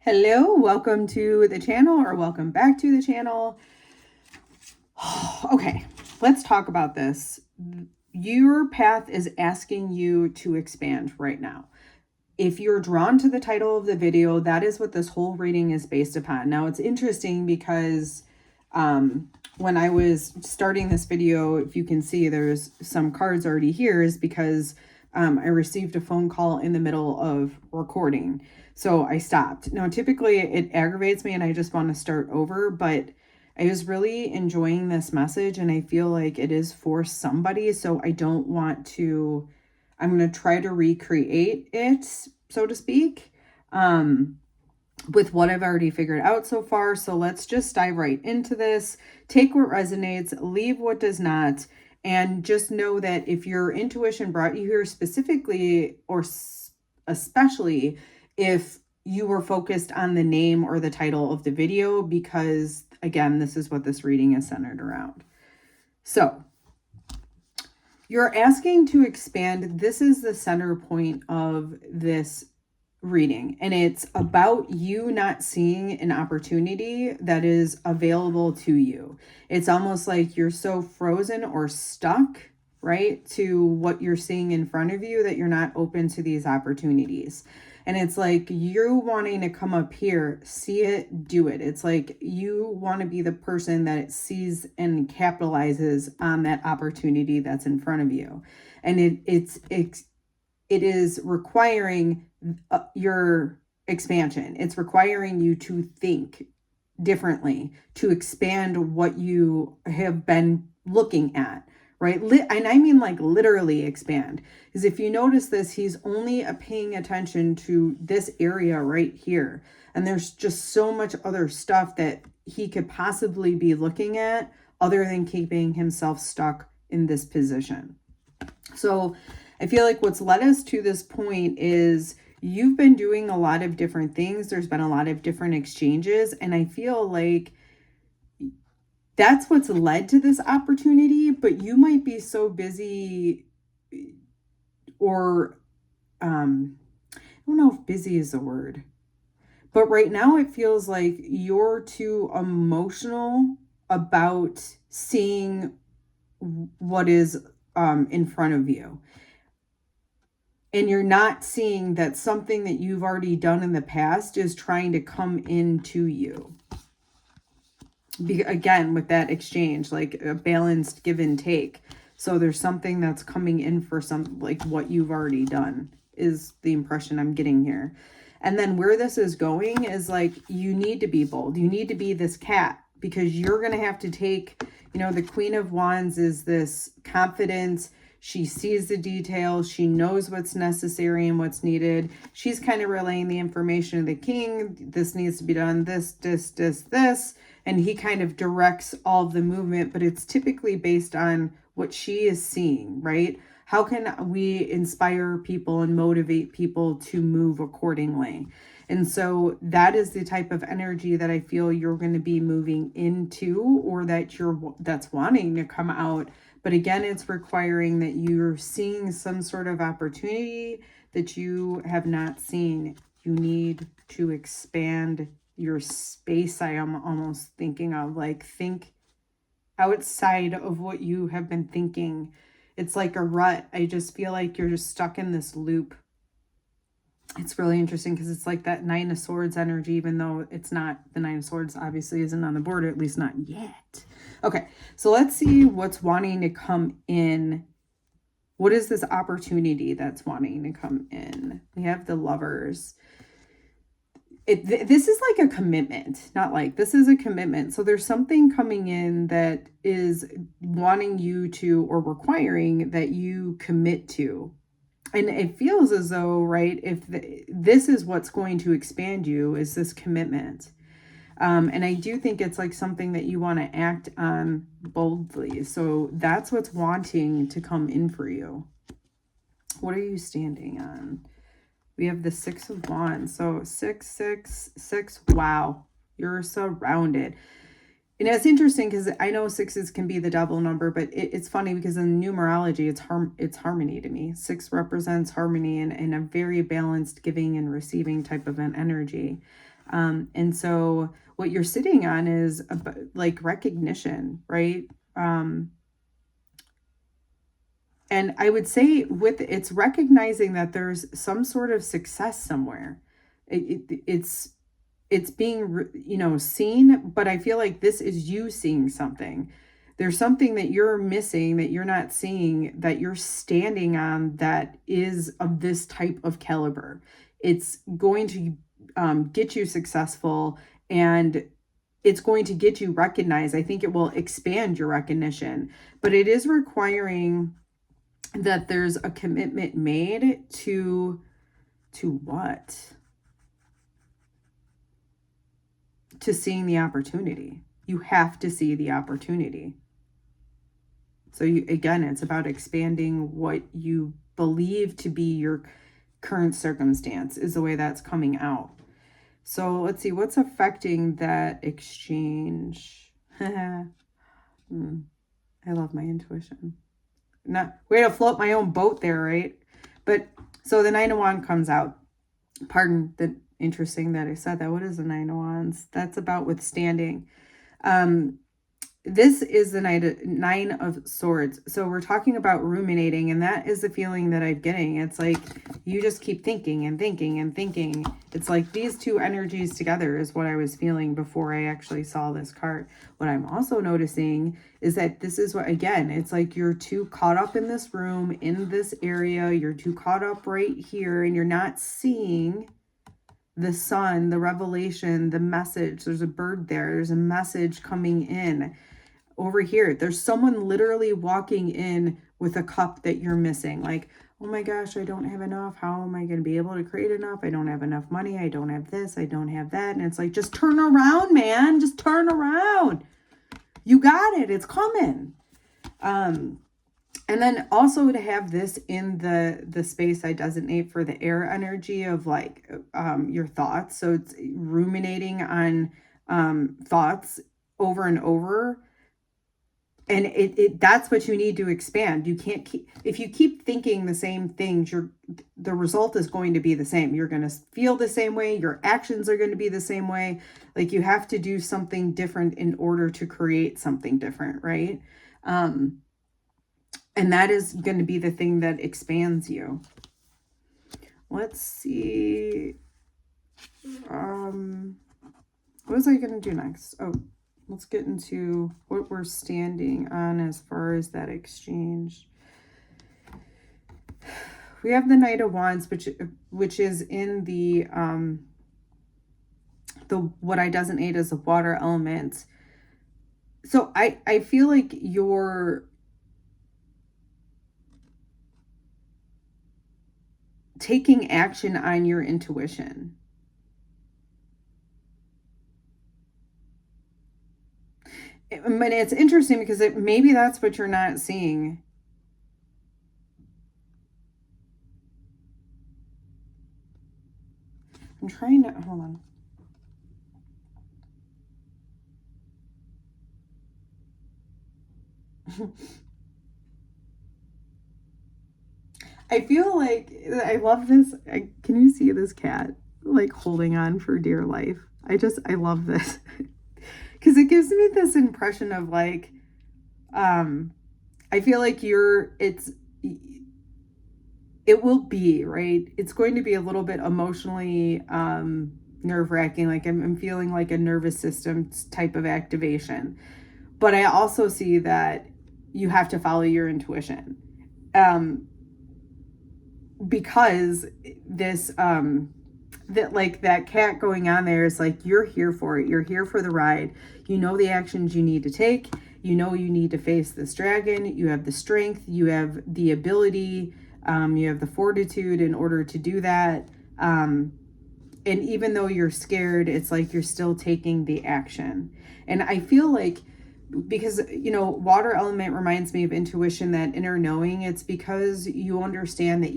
Hello, welcome to the channel, or welcome back to the channel. Okay, let's talk about this. Your path is asking you to expand right now. If you're drawn to the title of the video, that is what this whole reading is based upon. Now, it's interesting because when I was starting this video, if you can see there's some cards already here, is because I received a phone call in the middle of recording. So I stopped. Now, typically it aggravates me and I just want to start over, but I was really enjoying this message and I feel like it is for somebody. So I don't want to, I'm going to try to recreate it, so to speak, with what I've already figured out so far. So let's just dive right into this. Take what resonates, leave what does not. And just know that if your intuition brought you here specifically, or especially if you were focused on the name or the title of the video, because again, this is what this reading is centered around. So you're asking to expand. This is the center point of this reading, and it's about you not seeing an opportunity that is available to you. It's almost like you're so frozen or stuck, right, to what you're seeing in front of you that you're not open to these opportunities. And it's like you wanting to come up here, see it, do it. It's like you want to be the person that sees and capitalizes on that opportunity that's in front of you. And it is requiring your expansion. It's requiring you to think differently, to expand what you have been looking at. Right? And I mean like literally expand. Because if you notice this, he's only paying attention to this area right here. And there's just so much other stuff that he could possibly be looking at other than keeping himself stuck in this position. So I feel like what's led us to this point is you've been doing a lot of different things. There's been a lot of different exchanges. And I feel like that's what's led to this opportunity, but you might be so busy, or I don't know if busy is the word, but right now it feels like you're too emotional about seeing what is in front of you. And you're not seeing that something that you've already done in the past is trying to come into you. Again, with that exchange, like a balanced give and take. So there's something that's coming in for some, like what you've already done is the impression I'm getting here. And then where this is going is like, you need to be bold. You need to be this cat, because you're going to have to take, you know, the Queen of Wands is this confidence. She sees the details. She knows what's necessary and what's needed. She's kind of relaying the information to the king. This needs to be done. This. And he kind of directs all of the movement, but it's typically based on what she is seeing, right? How can we inspire people and motivate people to move accordingly? And so that is the type of energy that I feel you're going to be moving into, or that's wanting to come out. But again, it's requiring that you're seeing some sort of opportunity that you have not seen. You need to expand your space. I am almost thinking of like, think outside of what you have been thinking. It's like a rut. I just feel like you're just stuck in this loop. It's really interesting because it's like that Nine of Swords energy, even though it's not, the Nine of Swords obviously isn't on the board, at least not yet. Okay, so let's see what's wanting to come in. What is this opportunity that's wanting to come in? We have the Lovers. This is like a commitment, not like, this is a commitment. So there's something coming in that is wanting you to, or requiring that you commit to. And it feels as though, right, if this is what's going to expand you, is this commitment. And I do think it's like something that you want to act on boldly. So that's what's wanting to come in for you. What are you standing on? We have the Six of Wands. So 6, 6, 6. Wow. You're surrounded. And it's interesting because I know sixes can be the devil number, but it's funny because in numerology, it's harmony to me. 6 represents harmony and a very balanced giving and receiving type of an energy. And so what you're sitting on is like recognition, right? And I would say it's recognizing that there's some sort of success somewhere. It's being, seen, but I feel like this is you seeing something. There's something that you're missing, that you're not seeing, that you're standing on, that is of this type of caliber. It's going to get you successful, and it's going to get you recognized. I think it will expand your recognition, but it is requiring that there's a commitment made to what? To seeing the opportunity. You have to see the opportunity. So again, it's about expanding what you believe to be your current circumstance, is the way that's coming out. So let's see, what's affecting that exchange? I love my intuition. Not way to float my own boat there, right? But so the Nine of Wands comes out. Pardon the interesting that I said that. What is the Nine of Wands? That's about withstanding. This is the Nine of Swords. So we're talking about ruminating, and that is the feeling that I'm getting. It's like you just keep thinking and thinking and thinking. It's like these two energies together is what I was feeling before I actually saw this card. What I'm also noticing is that this is what, again, it's like you're too caught up in this room, in this area. You're too caught up right here, and you're not seeing the sun, the revelation, the message. There's a bird there. There's a message coming in. Over here, there's someone literally walking in with a cup that you're missing. Like, oh my gosh, I don't have enough. How am I going to be able to create enough? I don't have enough money. I don't have this. I don't have that. And it's like, just turn around, man. Just turn around. You got it. It's coming. And then also to have this in the space I designate for the air energy of like your thoughts. So it's ruminating on thoughts over and over. And that's what you need to expand. You can't keep, if you keep thinking the same things, the result is going to be the same. You're going to feel the same way. Your actions are going to be the same way. Like you have to do something different in order to create something different, right? And that is going to be the thing that expands you. Let's see. What was I going to do next? Oh, let's get into what we're standing on as far as that exchange. We have the Knight of Wands, which is in the what I designate as a water element. So I feel like you're taking action on your intuition. But it's interesting because maybe that's what you're not seeing. I'm trying to, hold on. I feel like, I love this. Can you see this cat like holding on for dear life? I love this. Because it gives me this impression of like, I feel like it will be, right? It's going to be a little bit emotionally nerve-wracking. Like I'm feeling like a nervous system type of activation. But I also see that you have to follow your intuition. Because this, that cat going on there is like, you're here for it. You're here for the ride. You know the actions you need to take. You know you need to face this dragon. You have the strength. You have the ability. You have the fortitude in order to do that. And even though you're scared, it's like you're still taking the action. And I feel like, because, water element reminds me of intuition, that inner knowing. It's because you understand that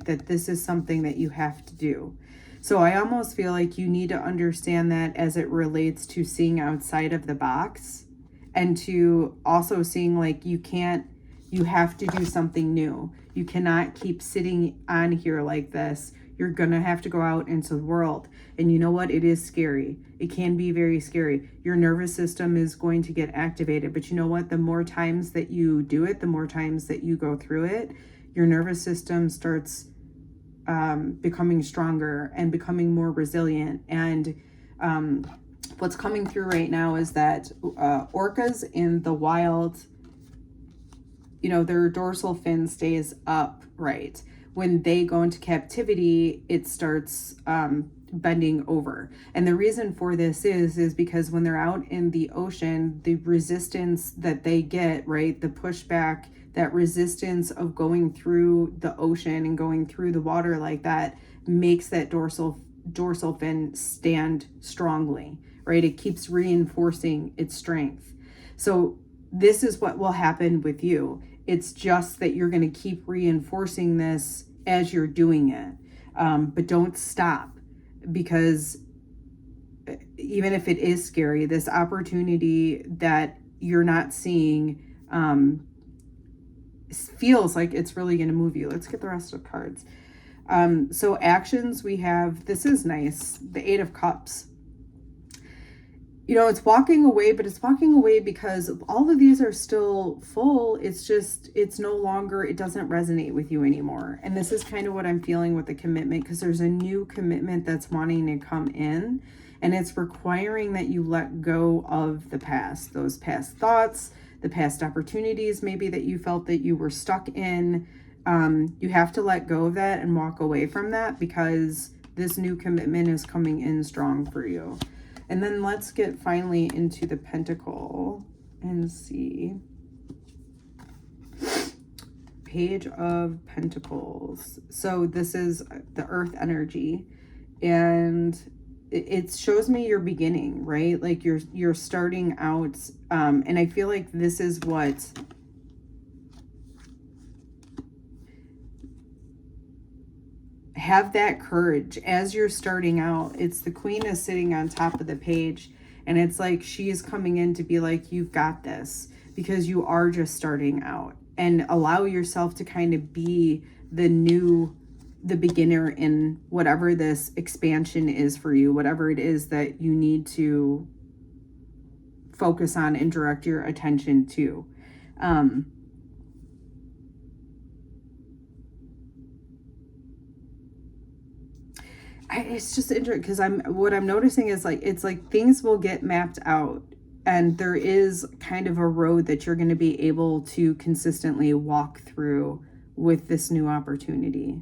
that this is something that you have to do. So I almost feel like you need to understand that as it relates to seeing outside of the box, and to also seeing like you have to do something new. You cannot keep sitting on here like this. You're going to have to go out into the world. And you know what? It is scary. It can be very scary. Your nervous system is going to get activated. But you know what? The more times that you do it, the more times that you go through it, your nervous system starts becoming stronger and becoming more resilient. And what's coming through right now is that orcas in the wild, you know, their dorsal fin stays upright. When they go into captivity, it starts bending over. And the reason for this is because when they're out in the ocean, the resistance that they get, right, the pushback, that resistance of going through the ocean and going through the water like that makes that dorsal fin stand strongly, right? It keeps reinforcing its strength. So this is what will happen with you. It's just that you're going to keep reinforcing this as you're doing it. But don't stop, because even if it is scary, this opportunity that you're not seeing feels like it's really going to move you. Let's get the rest of the cards. So actions, we have, this is nice, the 8 of Cups. You know, it's walking away, but it's walking away because all of these are still full. It's just, it's no longer, it doesn't resonate with you anymore. And this is kind of what I'm feeling with the commitment, because there's a new commitment that's wanting to come in, and it's requiring that you let go of the past, those past thoughts, the past opportunities maybe that you felt that you were stuck in. You have to let go of that and walk away from that, because this new commitment is coming in strong for you. And then let's get finally into the Pentacle and see. Page of Pentacles. So this is the Earth energy, and it shows me your beginning, right? Like you're starting out, and I feel like this is what have that courage as you're starting out. It's the Queen is sitting on top of the page, and it's like she's coming in to be like, you've got this, because you are just starting out. And allow yourself to kind of be the beginner in whatever this expansion is for you, whatever it is that you need to focus on and direct your attention to. It's just interesting, because what I'm noticing is like, it's like things will get mapped out, and there is kind of a road that you're going to be able to consistently walk through with this new opportunity.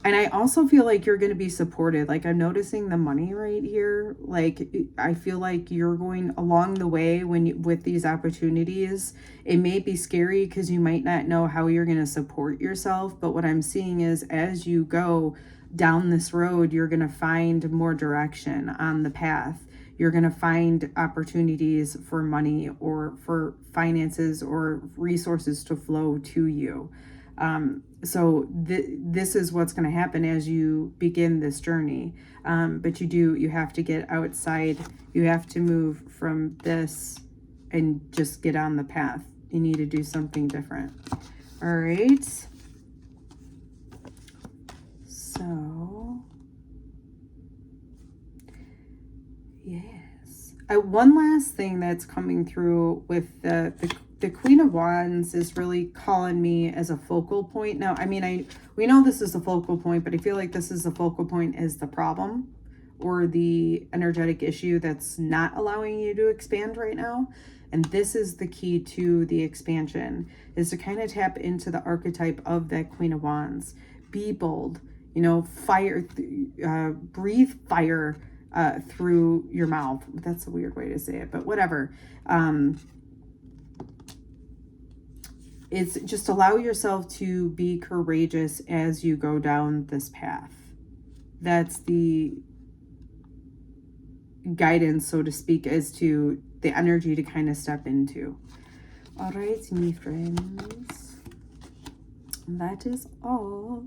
And I also feel like you're going to be supported. Like, I'm noticing the money right here. Like, I feel like you're going along the way with these opportunities. It may be scary because you might not know how you're going to support yourself. But what I'm seeing is as you go down this road, you're going to find more direction on the path. You're going to find opportunities for money or for finances or resources to flow to you. So this is what's going to happen as you begin this journey. But you have to get outside. You have to move from this and just get on the path. You need to do something different. All right. So, yes. One last thing that's coming through with the Queen of Wands is really calling me as a focal point. Now, I mean, we know this is a focal point, but I feel like this is a focal point as the problem or the energetic issue that's not allowing you to expand right now. And this is the key to the expansion, is to kind of tap into the archetype of that Queen of Wands. Be bold, you know, fire, breathe fire through your mouth. That's a weird way to say it, but whatever. It's just allow yourself to be courageous as you go down this path. That's the guidance, so to speak, as to the energy to kind of step into. All right, my friends. That is all.